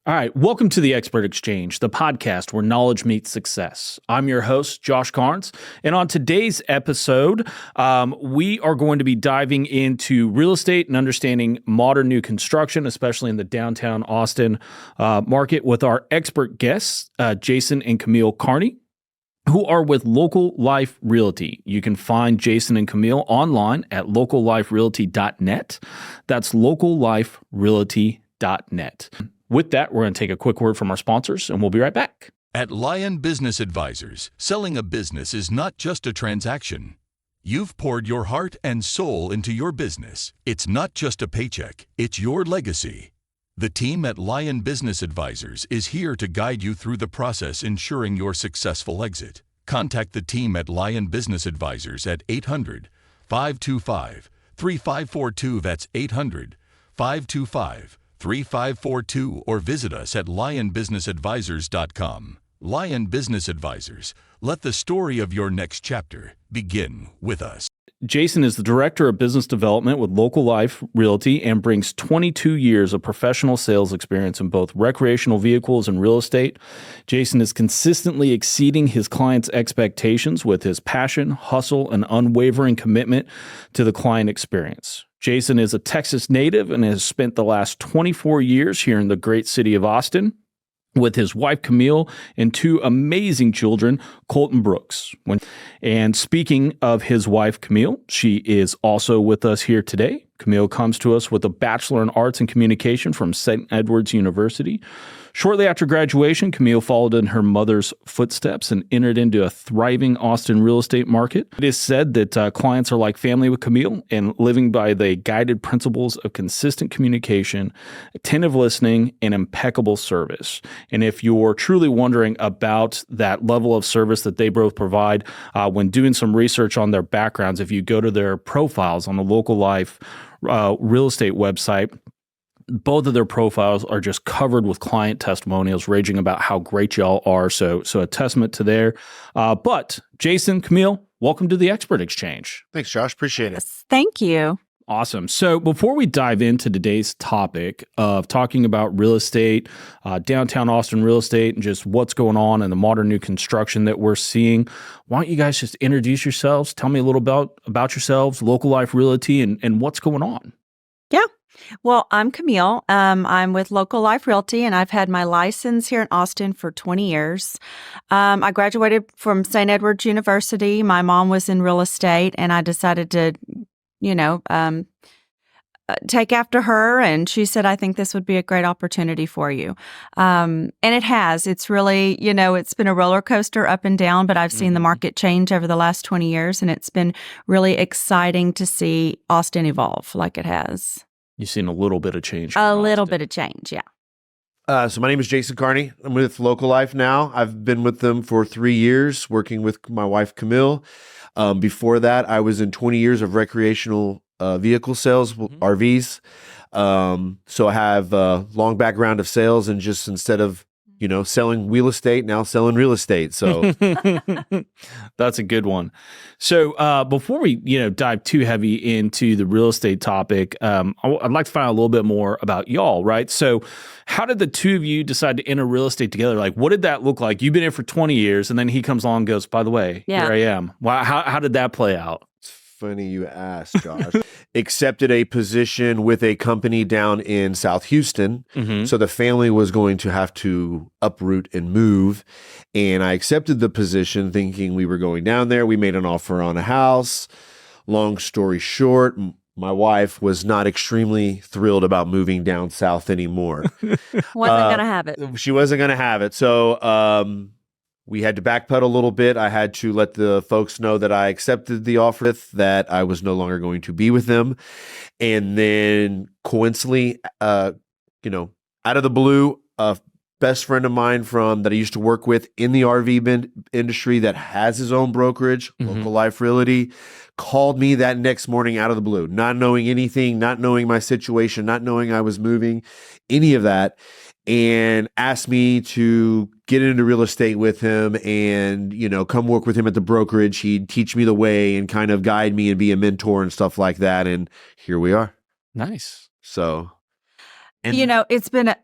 All right, welcome to the Expert Exchange, the podcast where knowledge meets success. I'm your host, Josh Carnes, and on today's episode, we are going to be diving into real estate and understanding modern new construction, especially in the downtown Austin market, with our expert guests, Jason and Camille Carney, who are with Local Life Realty. You can find Jason and Camille online at localliferealty.net. That's localliferealty.net. With that, we're going to take a quick word from our sponsors, and we'll be right back. At Lion Business Advisors, selling a business is not just a transaction. You've poured your heart and soul into your business. It's not just a paycheck, it's your legacy. The team at Lion Business Advisors is here to guide you through the process, ensuring your successful exit. Contact the team at Lion Business Advisors at 800-525-3542. That's 800-525-3542, or visit us at lionbusinessadvisors.com. Lion Business Advisors. Let the story of your next chapter begin with us. Jason is the Director of Business Development with Local Life Realty and brings 22 years of professional sales experience in both recreational vehicles and real estate. Jason is consistently exceeding his clients' expectations with his passion, hustle, and unwavering commitment to the client experience. Jason is a Texas native and has spent the last 24 years here in the great city of Austin with his wife, Camille, and two amazing children, Colt and Brooks. And speaking of his wife, Camille, she is also with us here today. Camille comes to us with a Bachelor in Arts and Communication from St. Edward's University. Shortly after graduation, Camille followed in her mother's footsteps and entered into a thriving Austin real estate market. It is said that clients are like family with Camille and living by the guided principles of consistent communication, attentive listening, and impeccable service. And if you're truly wondering about that level of service that they both provide, when doing some research on their backgrounds, if you go to their profiles on the Local Life real estate website, both of their profiles are just covered with client testimonials raging about how great y'all are. So a testament to there. But Jason, Camille, welcome to the Expert Exchange. Thanks, Josh. Appreciate it. Thank you. Awesome. So before we dive into today's topic of talking about real estate, downtown Austin real estate, and just what's going on in the modern new construction that we're seeing, why don't you guys just introduce yourselves? Tell me a little about yourselves, Local Life Realty, and what's going on. Yeah. Well, I'm Camille. I'm with Local Life Realty, and I've had my license here in Austin for 20 years. I graduated from St. Edward's University. My mom was in real estate, and I decided to, take after her. And she said, I think this would be a great opportunity for you. And it has. It's really, it's been a roller coaster up and down, but I've seen the market change over the last 20 years, and it's been really exciting to see Austin evolve like it has. You've seen a little bit of change. A little bit of change, yeah. So my name is Jason Carney. I'm with Local Life now. I've been with them for 3 years, working with my wife, Camille. Before that, I was in 20 years of recreational vehicle sales, RVs. So I have a long background of sales, and just instead of selling real estate, now selling real estate. So that's a good one. So before we, dive too heavy into the real estate topic, I'd like to find out a little bit more about y'all, right? So how did the two of you decide to enter real estate together? Like, what did that look like? You've been here for 20 years, and then he comes along and goes, by the way, here I am. Wow, how did that play out? Funny you asked, Josh. Accepted a position with a company down in South Houston. So the family was going to have to uproot and move. And I accepted the position thinking we were going down there. We made an offer on a house. Long story short, my wife was not extremely thrilled about moving down south anymore. Wasn't going to have it. She wasn't going to have it. So we had to backpedal a little bit. I had to let the folks know that I accepted the offer, that I was no longer going to be with them. And then coincidentally, out of the blue, a best friend of mine that I used to work with in the RV industry that has his own brokerage, Local Life Realty, called me that next morning out of the blue, not knowing anything, not knowing my situation, not knowing I was moving, any of that, and asked me to get into real estate with him and, come work with him at the brokerage. He'd teach me the way and kind of guide me and be a mentor and stuff like that. And here we are. Nice. So, it's been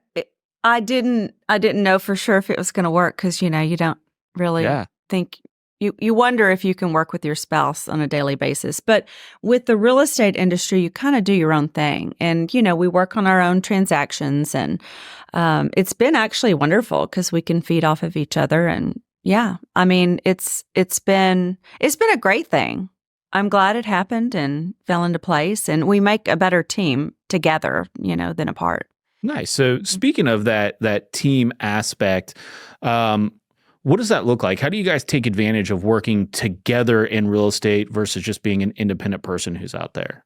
I didn't know for sure if it was going to work because, you don't really think you wonder if you can work with your spouse on a daily basis. But with the real estate industry, you kind of do your own thing. And, we work on our own transactions, and it's been actually wonderful because we can feed off of each other. And yeah, I mean, it's been a great thing. I'm glad it happened and fell into place, and we make a better team together, than apart. Nice. So speaking of that team aspect, what does that look like? How do you guys take advantage of working together in real estate versus just being an independent person who's out there?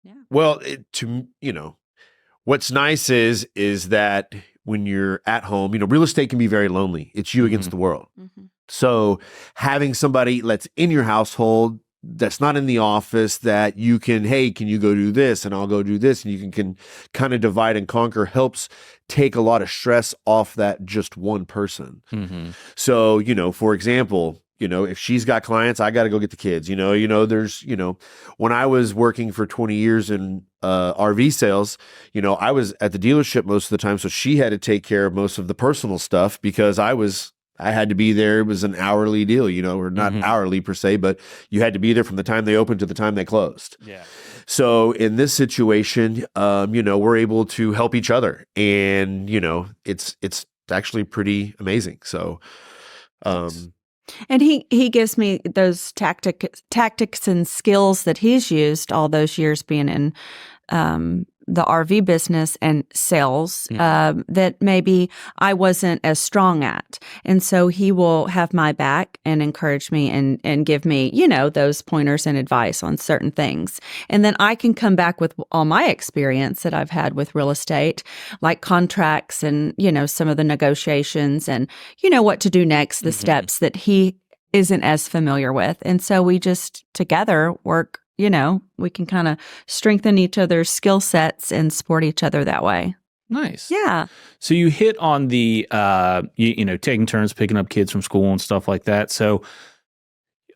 Yeah. Well, what's nice is that when you're at home, real estate can be very lonely. It's you against the world. Mm-hmm. So having somebody that's in your household, that's not in the office, that you can, hey, can you go do this and I'll go do this, and you can kind of divide and conquer, helps take a lot of stress off that just one person. Mm-hmm. So, for example, if she's got clients, I got to go get the kids. There's, when I was working for 20 years in RV sales, I was at the dealership most of the time. So she had to take care of most of the personal stuff because I had to be there. It was an hourly deal, or not hourly per se, but you had to be there from the time they opened to the time they closed. Yeah. So in this situation, we're able to help each other, and it's actually pretty amazing. So, and he gives me those tactics and skills that he's used all those years being in the RV business and sales that maybe I wasn't as strong at. And so he will have my back and encourage me and give me, those pointers and advice on certain things. And then I can come back with all my experience that I've had with real estate, like contracts and, some of the negotiations and, what to do next, the steps that he isn't as familiar with. And so we just together work. We can kind of strengthen each other's skill sets and support each other that way. Nice. Yeah. So you hit on the, taking turns picking up kids from school and stuff like that. So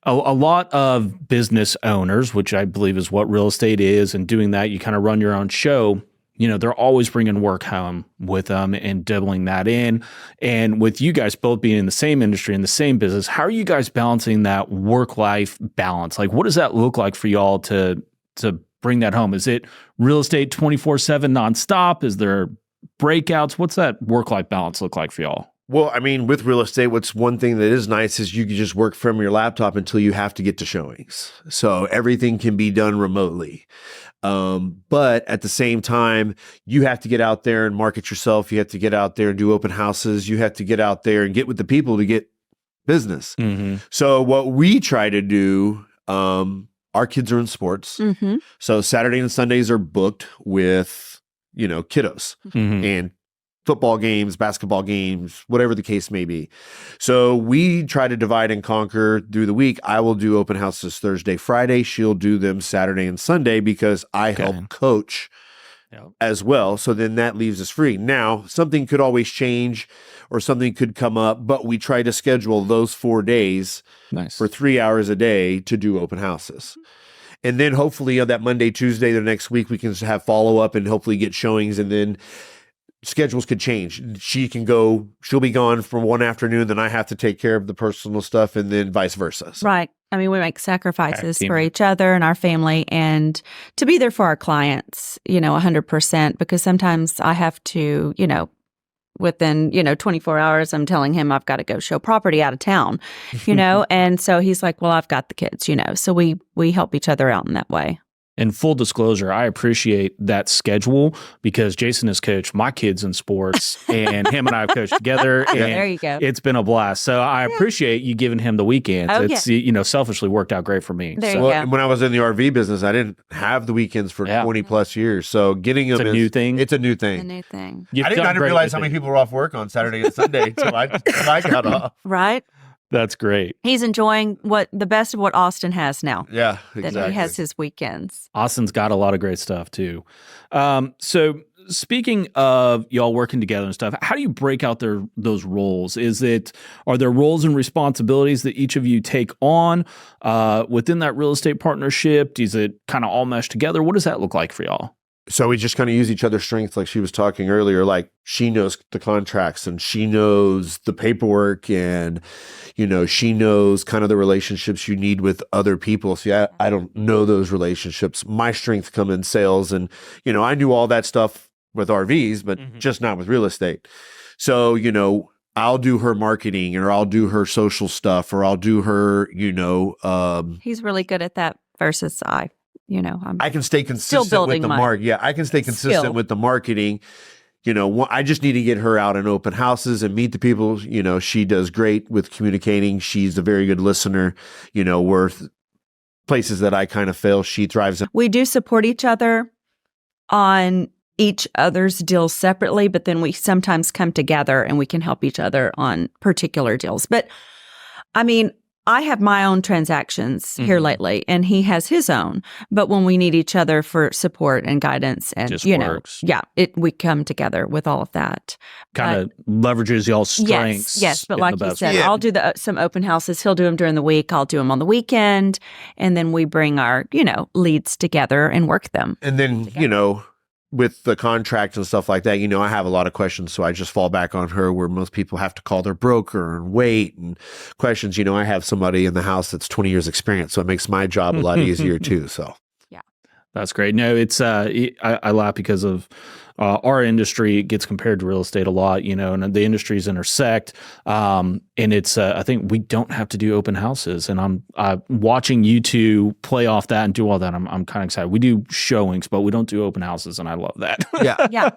a lot of business owners, which I believe is what real estate is, and doing that, you kind of run your own show. They're always bringing work home with them and doubling that in. And with you guys both being in the same industry, in the same business, how are you guys balancing that work-life balance? Like, what does that look like for y'all to bring that home? Is it real estate 24/7 nonstop? Is there breakouts? What's that work-life balance look like for y'all? Well, I mean, with real estate, what's one thing that is nice is you can just work from your laptop until you have to get to showings. So everything can be done remotely. But at the same time, you have to get out there and market yourself. You have to get out there and do open houses. You have to get out there and get with the people to get business. Mm-hmm. So what we try to do, our kids are in sports. Mm-hmm. So Saturday and Sundays are booked with, kiddos and football games, basketball games, whatever the case may be. So we try to divide and conquer through the week. I will do open houses Thursday, Friday. She'll do them Saturday and Sunday because I help coach as well. So then that leaves us free. Now, something could always change or something could come up, but we try to schedule those 4 days for 3 hours a day to do open houses. And then hopefully on that Monday, Tuesday, the next week, we can have follow-up and hopefully get showings, and then schedules could change. She'll be gone for one afternoon, then I have to take care of the personal stuff, and then vice versa. So. Right. I mean, we make sacrifices for each other and our family, and to be there for our clients, 100%, because sometimes I have to, within, 24 hours, I'm telling him I've got to go show property out of town, and so he's like, well, I've got the kids, so we help each other out in that way. And full disclosure, I appreciate that schedule because Jason has coached my kids in sports and him and I have coached together. And there you go. It's been a blast. So I appreciate you giving him the weekends. Oh, it's, selfishly worked out great for me. There you go. When I was in the RV business, I didn't have the weekends for 20 plus years. So getting them is a new thing. It's a new thing. A new thing. I didn't realize how many people were off work on Saturday and Sunday until I got off. Right. That's great. He's enjoying the best of what Austin has now. Yeah, exactly. That he has his weekends. Austin's got a lot of great stuff too. So speaking of y'all working together and stuff, how do you break out those roles? Are there roles and responsibilities that each of you take on within that real estate partnership? Is it kind of all meshed together? What does that look like for y'all? So we just kind of use each other's strengths, like she was talking earlier. Like she knows the contracts and she knows the paperwork, and she knows kind of the relationships you need with other people. See, I don't know those relationships. My strength come in sales, and I knew all that stuff with RVs, but just not with real estate. So I'll do her marketing, or I'll do her social stuff, or I'll do her. He's really good at that versus I can stay consistent with the market. Yeah, I can stay consistent with the marketing. I just need to get her out in open houses and meet the people. She does great with communicating. She's a very good listener. Worth places that I kind of fail, she thrives in. We do support each other on each other's deals separately, but then we sometimes come together and we can help each other on particular deals. But I mean, I have my own transactions here lately, and he has his own. But when we need each other for support and guidance, and just works. We come together with all of that. Kind of leverages y'all's strengths. Yes. But like you said, I'll do some open houses. He'll do them during the week. I'll do them on the weekend, and then we bring our leads together and work them. And then with the contract and stuff like that, I have a lot of questions, so I just fall back on her, where most people have to call their broker and wait and questions. I have somebody in the house that's 20 years experience, so it makes my job a lot easier too. So yeah, that's great. No, it's I laugh because of our industry gets compared to real estate a lot, and the industries intersect. And it's I think we don't have to do open houses, and I'm watching you two play off that and do all that. I'm kind of excited. We do showings, but we don't do open houses, and I love that. Yeah.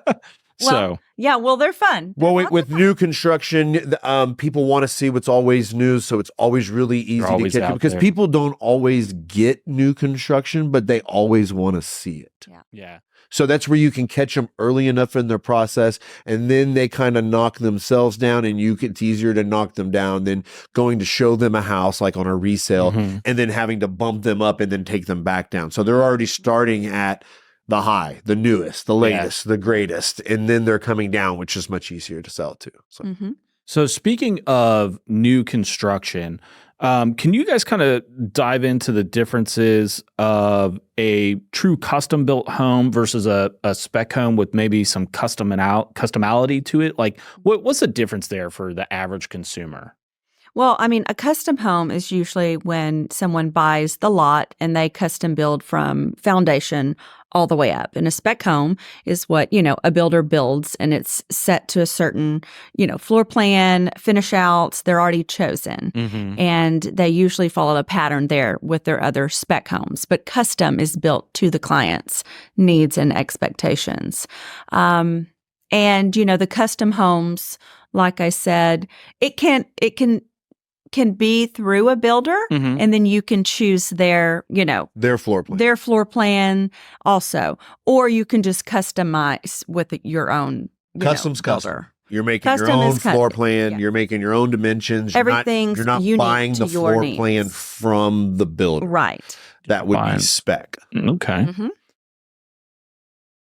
Well, they're fun. With new construction, people want to see what's always new, so it's always really easy to catch it, because people don't always get new construction, but they always want to see it. Yeah. So that's where you can catch them early enough in their process, and then they kind of knock themselves down, and it's easier to knock them down than going to show them a house like on a resale and then having to bump them up and then take them back down. So they're already starting at the high, the newest, the latest, the greatest, and then they're coming down, which is much easier to sell to. So, So speaking of new construction, can you guys kind of dive into the differences of a true custom built home versus a spec home with maybe some customality to it? Like, what's the difference there for the average consumer? Well, I mean, a custom home is usually when someone buys the lot and they custom build from foundation all the way up. And a spec home is what, a builder builds, and it's set to a certain, floor plan, finish outs. They're already chosen. And they usually follow a pattern there with their other spec homes. But custom is built to the client's needs and expectations. And, the custom homes, like I said, it can be through a builder, and then you can choose their floor plan also, or you can just customize with your own custom. You're making Custom your own is floor plan. You're making your own dimensions. Everything's you're not unique buying to the your floor needs. plan from the builder. Right. That would be spec. Okay.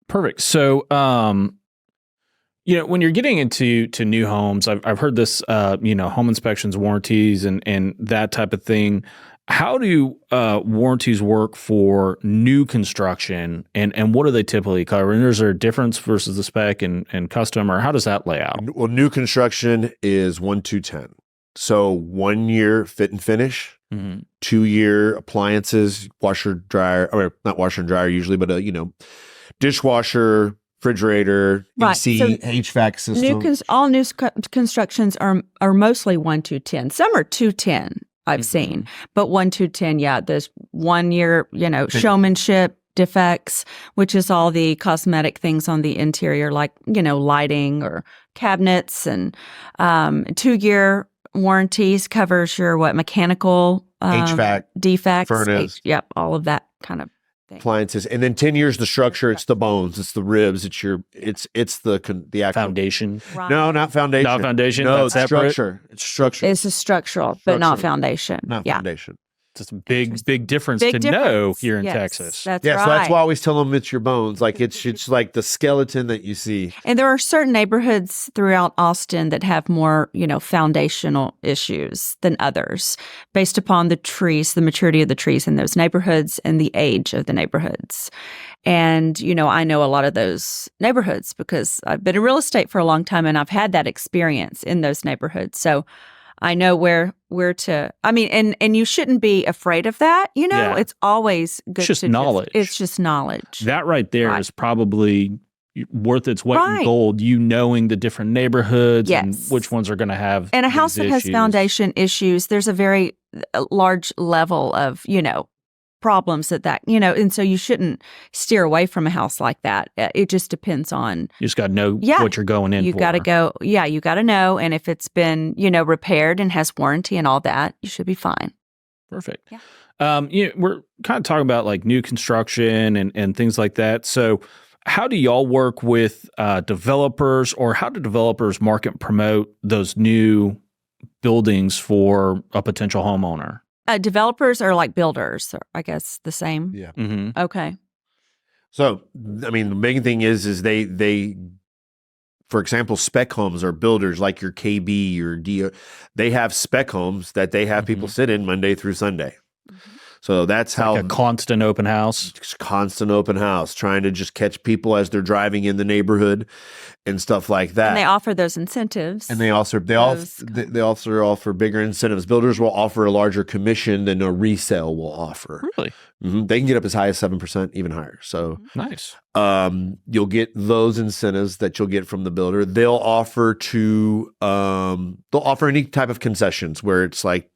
Perfect. So, when you're getting into new homes, I've heard this, home inspections, warranties, and that type of thing. How do warranties work for new construction, and what do they typically cover? And is there a difference versus the spec and custom, or how does that lay out? Well, new construction is 1-10. So 1 year fit and finish, 2 year appliances, washer, dryer, or not washer and dryer usually, but dishwasher, refrigerator, AC, so HVAC system. All new constructions are mostly 1-10. Some are 2-10. I've seen, but 1-10, there's 1 year, showmanship, defects, which is all the cosmetic things on the interior, like, lighting or cabinets, and 2 year warranties covers your mechanical HVAC, defects, furnace, all of that kind of thing. Appliances, and then 10 years the structure. It's the bones, it's the ribs, it's the actual foundation. Right. No, not foundation. Not foundation. No, that's it's separate. structure. It's structure. It's a structural, but not foundation. Not foundation. Just a big difference Big to know difference. here in Yes, Texas. That's Yeah, right. so that's why I always tell them it's your bones. Like it's like the skeleton that you see. And there are certain neighborhoods throughout Austin that have more, foundational issues than others based upon the trees, the maturity of the trees in those neighborhoods and the age of the neighborhoods. And, I know a lot of those neighborhoods because I've been in real estate for a long time and I've had that experience in those neighborhoods. So I know where to, and you shouldn't be afraid of that. Yeah. It's always good. It's just knowledge. It's just knowledge. That right there is probably worth its weight in gold, knowing the different neighborhoods and which ones are going to have And a house that has issues. foundation issues, there's a very large level of, problems and so you shouldn't steer away from a house like that. It just depends on. You just got to know what you're going in for. You got to go. Yeah, you got to know. And if it's been, repaired and has warranty and all that, you should be fine. Perfect. Yeah. We're kind of talking about like new construction and things like that. So how do y'all work with developers, or how do developers market and promote those new buildings for a potential homeowner? Developers are like builders, I guess the same. Yeah. Mm-hmm. Okay. So, the main thing is they, for example, spec homes are builders like your KB, your D. They have spec homes that they have people sit in Monday through Sunday. Mm-hmm. So that's how like a constant open house. Constant open house, trying to just catch people as they're driving in the neighborhood and stuff like that. And they offer those incentives. And they also offer bigger incentives. Builders will offer a larger commission than a resale will offer. Really? Mm-hmm. They can get up as high as 7%, even higher. So nice. You'll get those incentives that you'll get from the builder. They'll offer any type of concessions where it's like,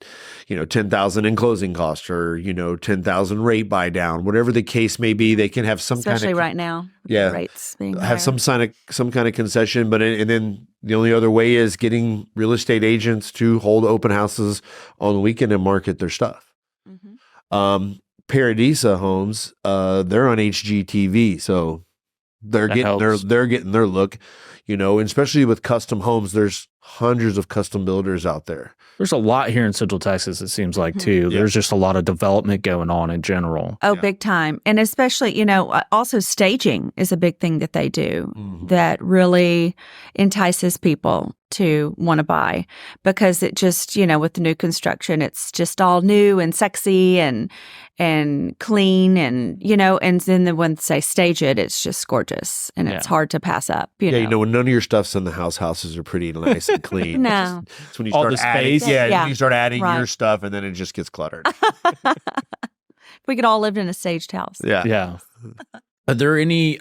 $10,000 in closing costs or, $10,000 rate buy down, whatever the case may be. They can have some especially kind of right now. With yeah, the rates being have higher. some kind of concession. But and then the only other way is getting real estate agents to hold open houses on the weekend and market their stuff. Mm-hmm. Paradisa Homes, they're on HGTV, so they're getting their look, and especially with custom homes, there's hundreds of custom builders out there. There's a lot here in Central Texas, it seems like, too. Yeah. There's just a lot of development going on in general. Oh, big time. And especially, also staging is a big thing that they do that really entices people to want to buy because it just, with the new construction, it's just all new and sexy and clean and, and then once they stage it, it's just gorgeous and it's hard to pass up. You know? When none of your stuff's in the houses are pretty nice and clean. No. It's when you All start the adding, space. when you start adding your stuff and then it just gets cluttered. We could all live in a staged house. Yeah. Are there any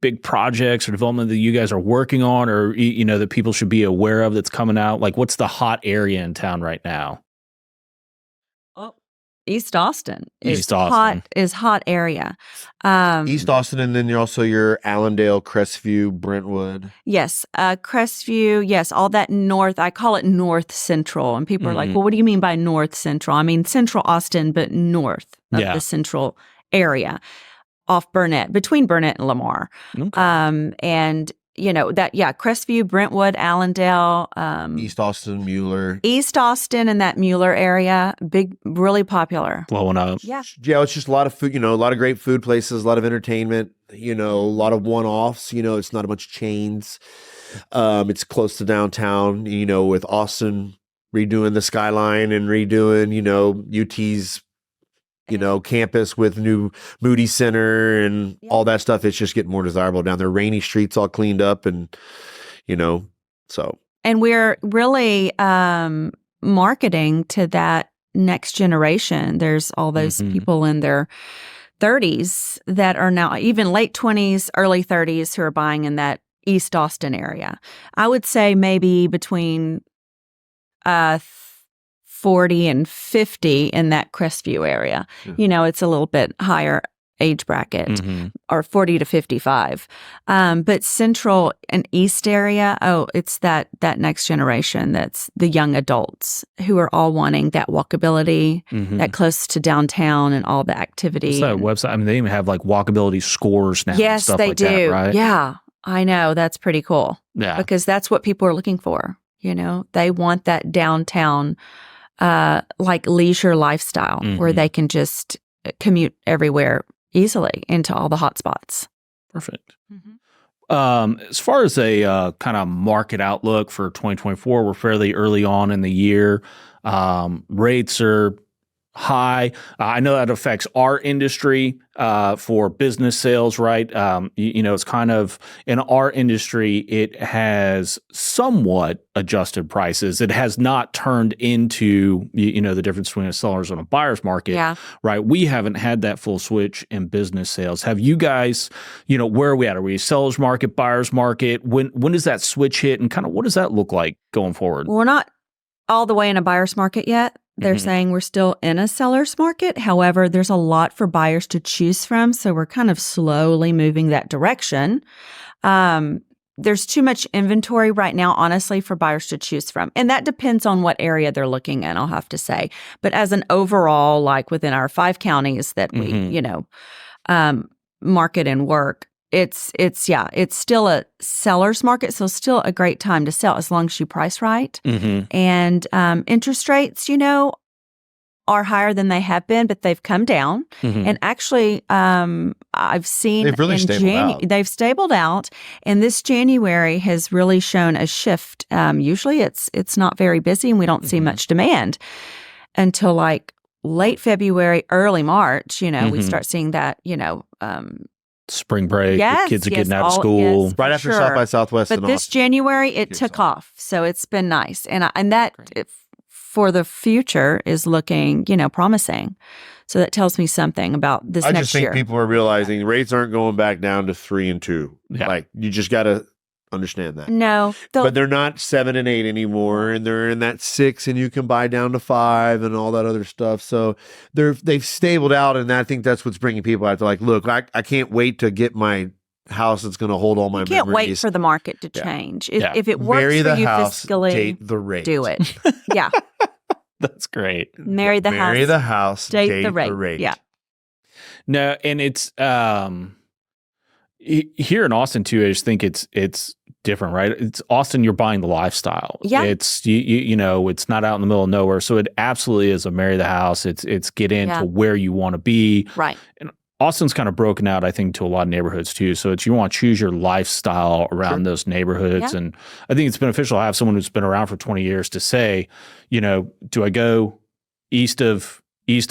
big projects or development that you guys are working on or, that people should be aware of that's coming out? Like, what's the hot area in town right now? East Austin is hot area. East Austin, and then you're also your Allendale, Crestview, Brentwood. Yes, Crestview. Yes, all that north. I call it North Central, and people are like, "Well, what do you mean by North Central?" I mean Central Austin, but north of the central area, off Burnett, between Burnett and Lamar. Okay. And Crestview, Brentwood, Allendale, East Austin, Mueller. East Austin and that Mueller area, big, really popular. Blowing up. Yeah. Yeah, it's just a lot of food, a lot of great food places, a lot of entertainment, a lot of one-offs, it's not a bunch of chains. It's close to downtown, with Austin redoing the skyline and redoing, UT's campus with new Moody Center and all that stuff. It's just getting more desirable down there. Rainy streets all cleaned up and, so. And we're really marketing to that next generation. There's all those people in their 30s that are now even late 20s, early 30s who are buying in that East Austin area. I would say maybe between 40 and 50 in that Crestview area. Yeah. It's a little bit higher age bracket or 40 to 55. But Central and East area, it's that next generation. That's the young adults who are all wanting that walkability, that close to downtown and all the activity. What's that website? I mean, they even have like walkability scores now. Yes, and stuff they like do. That, right? Yeah, I know. That's pretty cool. Yeah. Because that's what people are looking for. They want that downtown like leisure lifestyle where they can just commute everywhere easily into all the hot spots. Perfect. As far as a kind of market outlook for 2024, we're fairly early on in the year. Rates are high. I know that affects our industry for business sales, right? It's kind of in our industry, it has somewhat adjusted prices. It has not turned into, the difference between a seller's and a buyer's market, right? We haven't had that full switch in business sales. Have you guys, where are we at? Are we a seller's market, buyer's market? When does that switch hit and kind of what does that look like going forward? Well, we're not all the way in a buyer's market yet. They're saying we're still in a seller's market. However, there's a lot for buyers to choose from. So we're kind of slowly moving that direction. There's too much inventory right now, honestly, for buyers to choose from. And that depends on what area they're looking in, I'll have to say. But as an overall, like within our 5 counties that we, market and work, it's still a seller's market. So still a great time to sell as long as you price right. And interest rates, are higher than they have been, but they've come down. And actually, I've seen they've really stabled out. They've stabled out, and this January has really shown a shift. Usually, it's not very busy, and we don't see much demand until like late February, early March. We start seeing that. Spring break, the kids are getting out of school. school. Right after South by Southwest. But this January, it took off. So it's been nice. And that for the future is looking, promising. So that tells me something about this next year. I just think people are realizing rates aren't going back down to 3 and 2. Yeah. Like, you just got to understand that. No. But they're not 7 and 8 anymore, and they're in that 6, and you can buy down to 5 and all that other stuff. So they've stabled out, and I think that's what's bringing people out to like, look, I can't wait to get my house that's going to hold all my memories. You can't wait for the market to change. If it works Marry for the you house, fiscally, date the rate. do it. Yeah. That's great. Marry the house, date the rate. Yeah. No, and it's here in Austin too. I just think it's different, right? It's Austin. You're buying the lifestyle. Yeah. It's it's not out in the middle of nowhere. So it absolutely is a marry the house. It's get into where you want to be. Right. And Austin's kind of broken out, I think, to a lot of neighborhoods too. So it's you want to choose your lifestyle around those neighborhoods. Yeah. And I think it's beneficial to have someone who's been around for 20 years to say, do I go east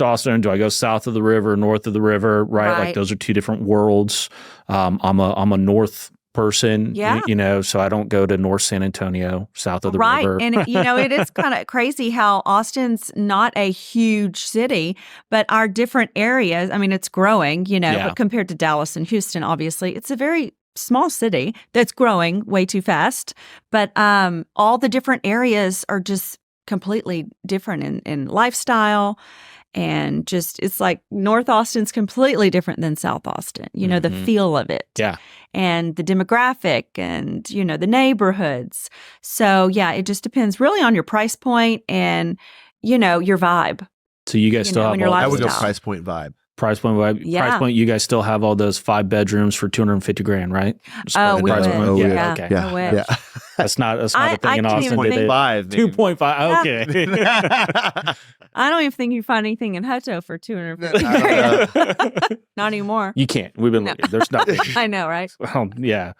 Austin? Do I go south of the river, north of the river? Right. Like those are two different worlds. I'm a north person, so I don't go to North San Antonio, south of the river. And, it is kind of crazy how Austin's not a huge city, but our different areas, I mean, it's growing, but compared to Dallas and Houston, obviously, it's a very small city that's growing way too fast. But all the different areas are just completely different in lifestyle. And just, it's like North Austin's completely different than South Austin, the feel of it. Yeah. And the demographic and, the neighborhoods. So, it just depends really on your price point and, your vibe. So you guys still have your I would go lifestyle. price point vibe. Price point, you guys still have all those 5 bedrooms for $250,000, right? We would. Yeah, okay. I wish. Yeah. That's not a thing in Austin. 2.5. 2.5. Okay. I don't even think you find anything in Hutto for $250,000. Not anymore. You can't. We've been looking. There's nothing. I know, right? Yeah.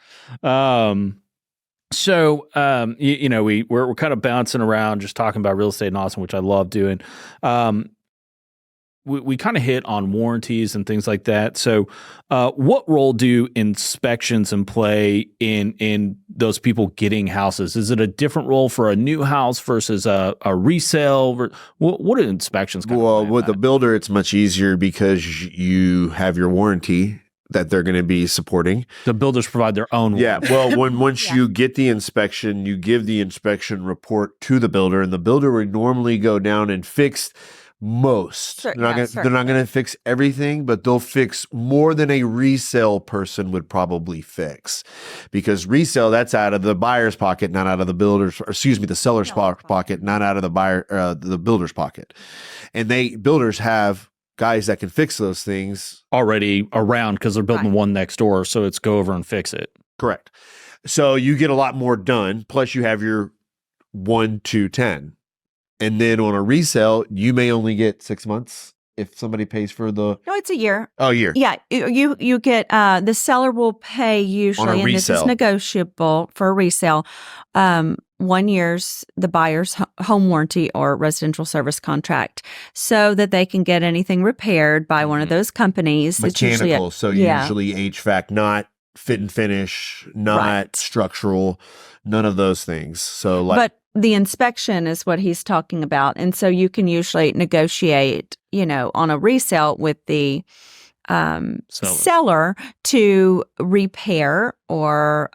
So, we're kind of bouncing around, just talking about real estate in Austin, which I love doing. We kind of hit on warranties and things like that. So what role do inspections play in those people getting houses? Is it a different role for a new house versus a resale? What are inspections? Well, with the builder, it's much easier because you have your warranty that they're going to be supporting. The builders provide their own warranty. Yeah. Well, once you get the inspection, you give the inspection report to the builder, and the builder would normally go down and fix most. They're not going to fix everything, but they'll fix more than a resale person would probably fix, because resale, that's out of the buyer's pocket, not out of the the seller's pocket, not out of the builder's pocket. And builders have guys that can fix those things already around because they're building one next door. So it's go over and fix it. Correct. So you get a lot more done. Plus you have your 1 to 10. And then on a resale, you may only get 6 months if somebody pays for the No, it's a year. year. Yeah, you get the seller will pay usually, and this is resale. negotiable for a resale. 1 year's the buyer's home warranty or residential service contract, so that they can get anything repaired by one of those companies. It's usually Mechanical, so usually HVAC, not fit and finish, not Right. structural, none of those things. So but the inspection is what he's talking about, and so you can usually negotiate, on a resale with the seller to repair or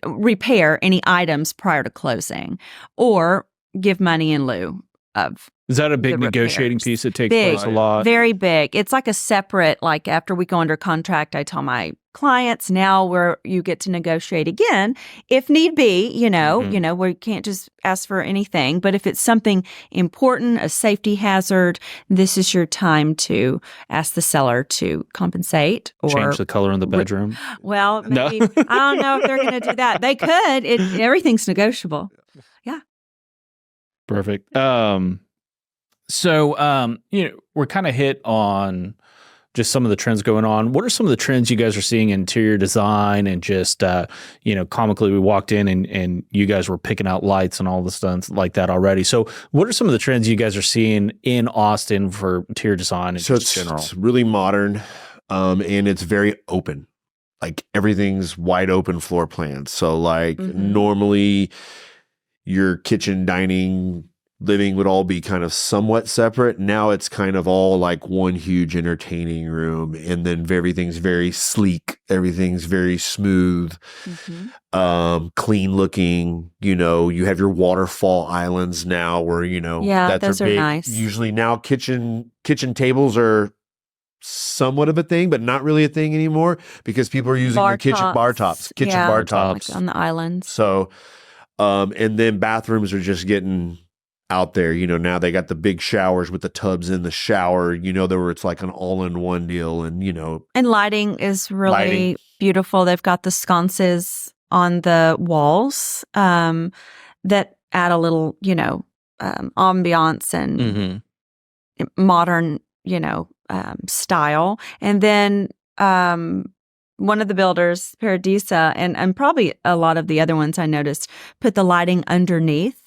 repair any items prior to closing, or give money in lieu of. Is that a big the negotiating repairs. piece that takes Big, place a lot? Very big. It's like a separate, like after we go under contract, I tell my clients now where you get to negotiate again if need be, where you can't just ask for anything. But if it's something important, a safety hazard, this is your time to ask the seller to compensate or Change the color in the bedroom. Well, No. maybe. I don't know if they're going to do that. They could. Everything's negotiable. Perfect. So, we're kind of hit on just some of the trends going on. What are some of the trends you guys are seeing in interior design and just, comically we walked in and you guys were picking out lights and all the stuff like that already. So what are some of the trends you guys are seeing in Austin for interior design and so just general? it's really modern, and it's very open. Like everything's wide open floor plans. So like normally your kitchen, dining, living would all be kind of somewhat separate. Now it's kind of all like one huge entertaining room, and then everything's very sleek. Everything's very smooth, clean looking. You have your waterfall islands now where, Yeah, those are big. nice. Usually now kitchen tables are somewhat of a thing, but not really a thing anymore because people are using the kitchen bar tops. Like on the islands. So, and then bathrooms are just getting out there. Now they got the big showers with the tubs in the shower, where it's like an all-in-one deal. And, And lighting is really beautiful. They've got the sconces on the walls that add a little, ambiance and modern, style. And then one of the builders, Paradisa, and probably a lot of the other ones I noticed, put the lighting underneath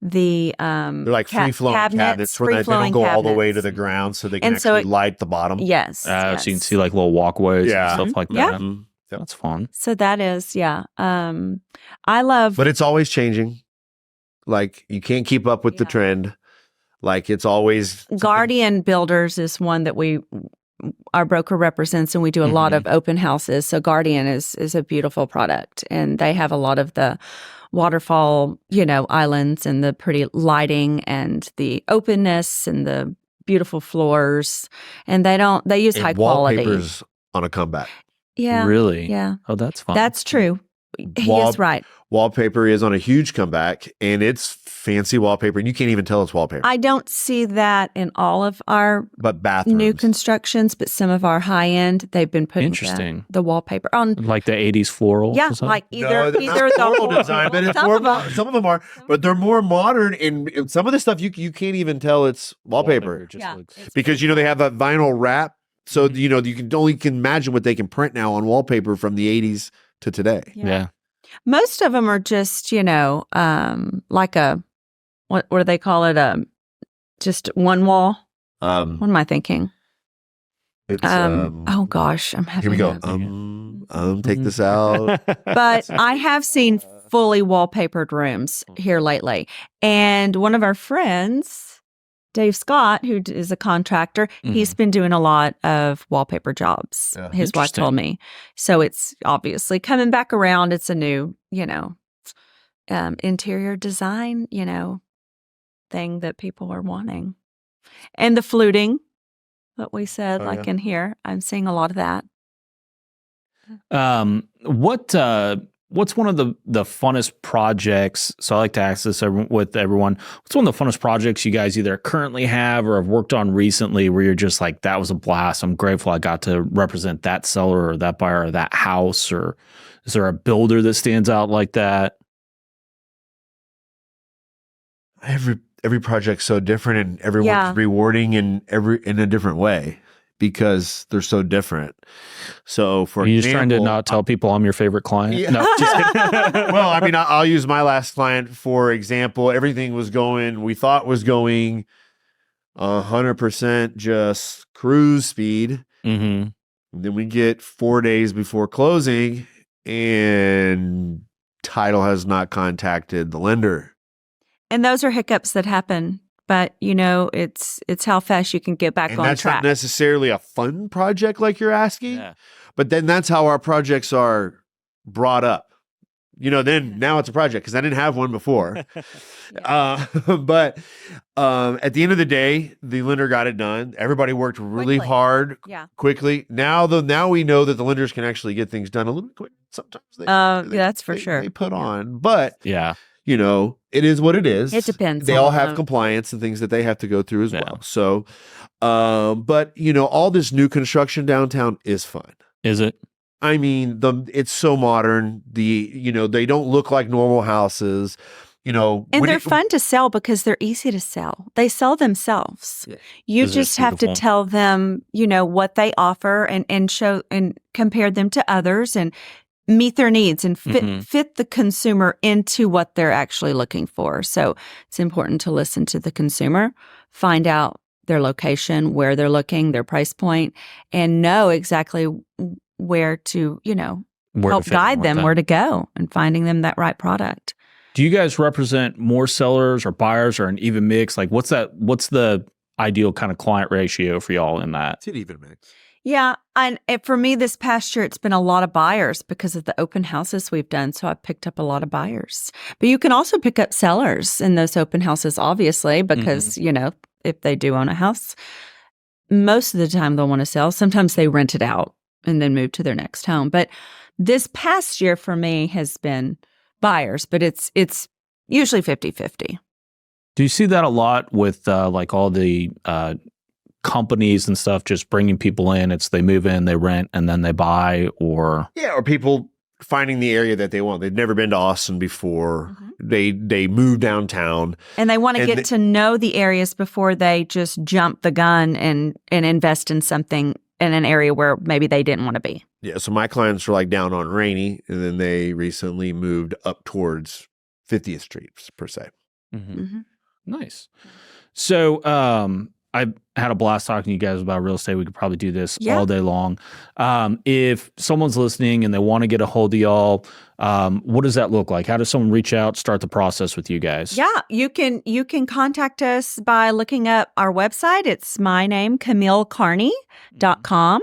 the they're like free-flowing cabinets where they don't go all the way to the ground, so they can actually light the bottom. Yes. So you can see like little walkways and stuff like that. Yeah. That's fun. So that is, I love. But it's always changing. Like you can't keep up with the trend. Like it's always Guardian Builders is one that our broker represents, and we do a lot of open houses. So Guardian is a beautiful product, and they have a lot of the waterfall, islands and the pretty lighting and the openness and the beautiful floors. And they use high quality. Wallpaper's on a comeback. Yeah. Really? Yeah. Oh, that's fun. That's true. He is right. Wallpaper is on a huge comeback, and it's fancy wallpaper, and you can't even tell it's wallpaper. I don't see that in all of our bathrooms. new constructions, but some of our high end, they've been putting Interesting. the wallpaper on. Like the 80s floral? Yeah, or something? like either Not the floral design, but it's some of them are, but they're more modern, and some of the stuff you can't even tell it's wallpaper, just Yeah. looks- because they have that vinyl wrap, so you can imagine what they can print now on wallpaper from the 80s to today. Yeah. Most of them are just, like what do they call it? Just one wall. What am I thinking? It's, oh gosh, I'm having. here we go. Take this out. But I have seen fully wallpapered rooms here lately, and one of our friends, Dave Scott, who is a contractor, he's been doing a lot of wallpaper jobs. Yeah. His wife told me. So it's obviously coming back around. It's a new, interior design, thing that people are wanting. And the fluting, what we said, in here, I'm seeing a lot of that. What's one of the funnest projects? So I like to ask this with everyone. What's one of the funnest projects you guys either currently have or have worked on recently where you're just like, that was a blast. I'm grateful I got to represent that seller or that buyer or that house. Or is there a builder that stands out like that? every project's so different, and everyone's Yeah. rewarding in a different way because they're so different. So for Are you just example, trying to not tell people I'm your favorite client? Yeah. No, just kidding. well, I mean, I'll use my last client for example. Everything was going, we thought was going 100% just cruise speed. Mm-hmm. Then we get 4 days before closing, and title has not contacted the lender. And those are hiccups that happen, but it's how fast you can get back And on that's track. not necessarily a fun project like you're asking, Yeah. but then that's how our projects are brought up. Then now it's a project because I didn't have one before. But at the end of the day, the lender got it done. Everybody worked really Quickly. hard, Yeah. quickly. Now we know that the lenders can actually get things done a little bit quicker. Sometimes That's for sure. they put on, but Yeah. it is what it is. It depends They all on have the- compliance and things that they have to go through as Yeah. well. So, but all this new construction downtown is fun. Is it? I mean, it's so modern. They don't look like normal houses. And they're fun to sell because they're easy to sell. They sell themselves. Yeah. You Those are just have to beautiful. tell them, what they offer and show and compare them to others and meet their needs and Mhm. fit the consumer into what they're actually looking for. So it's important to listen to the consumer, find out their location, where they're looking, their price point, and know exactly where to, Where help to fit in guide with them where to go and finding them that right product. Do you guys represent more sellers or buyers or an even mix? Like, what's the ideal kind of client ratio for y'all in that? It's an even mix. Yeah. And for me, this past year, it's been a lot of buyers because of the open houses we've done. So I've picked up a lot of buyers. But you can also pick up sellers in those open houses, obviously, because, if they do own a house, most of the time they'll want to sell. Sometimes they rent it out and then move to their next home. But this past year for me has been buyers, but it's usually 50-50. Do you see that a lot with like all the companies and stuff just bringing people in? It's they move in, they rent, and then they buy, or Or people finding the area that they want. They've never been to Austin before. Mhm. They move downtown. And they want to And get they- to know the areas before they just jump the gun and invest in something in an area where maybe they didn't want to be. Yeah, so my clients were like down on Rainey, and then they recently moved up towards 50th Street per se. Mm-hmm. Nice. So I had a blast talking to you guys about real estate. We could probably do this all day long. If someone's listening and they want to get a hold of y'all, what does that look like? How does someone reach out, start the process with you guys? Yeah, you can contact us by looking up our website. It's my name, CamilleCarney.com,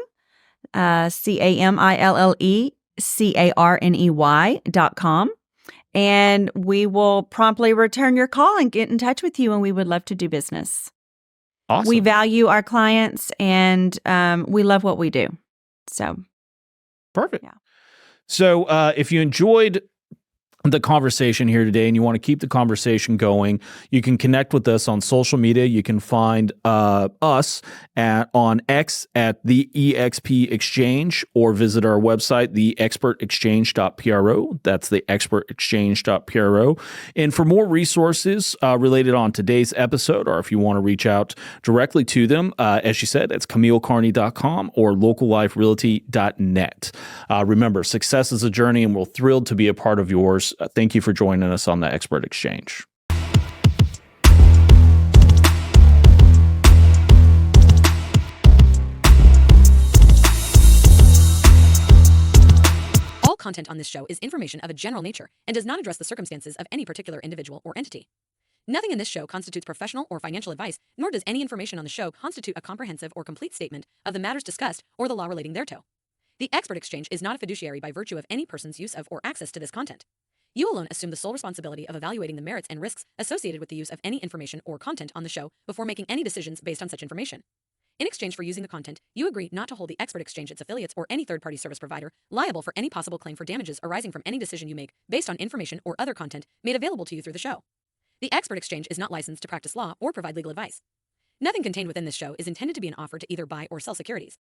CamilleCarney.com. And we will promptly return your call and get in touch with you, and we would love to do business. Awesome. We value our clients, and we love what we do. So Perfect. Yeah. So if you enjoyed the conversation here today and you want to keep the conversation going, you can connect with us on social media. You can find us on X at the EXP Exchange, or visit our website, theexpertexchange.pro. That's theexpertexchange.pro. And for more resources related on today's episode, or if you want to reach out directly to them, as she said, it's CamilleCarney.com or localliferealty.net. Remember, success is a journey, and we're thrilled to be a part of yours. Thank you for joining us on the Expert Exchange. All content on this show is information of a general nature and does not address the circumstances of any particular individual or entity. Nothing in this show constitutes professional or financial advice, nor does any information on the show constitute a comprehensive or complete statement of the matters discussed or the law relating thereto. The Expert Exchange is not a fiduciary by virtue of any person's use of or access to this content. You alone assume the sole responsibility of evaluating the merits and risks associated with the use of any information or content on the show before making any decisions based on such information. In exchange for using the content, you agree not to hold the Expert Exchange, its affiliates, or any third-party service provider liable for any possible claim for damages arising from any decision you make based on information or other content made available to you through the show. The Expert Exchange is not licensed to practice law or provide legal advice. Nothing contained within this show is intended to be an offer to either buy or sell securities.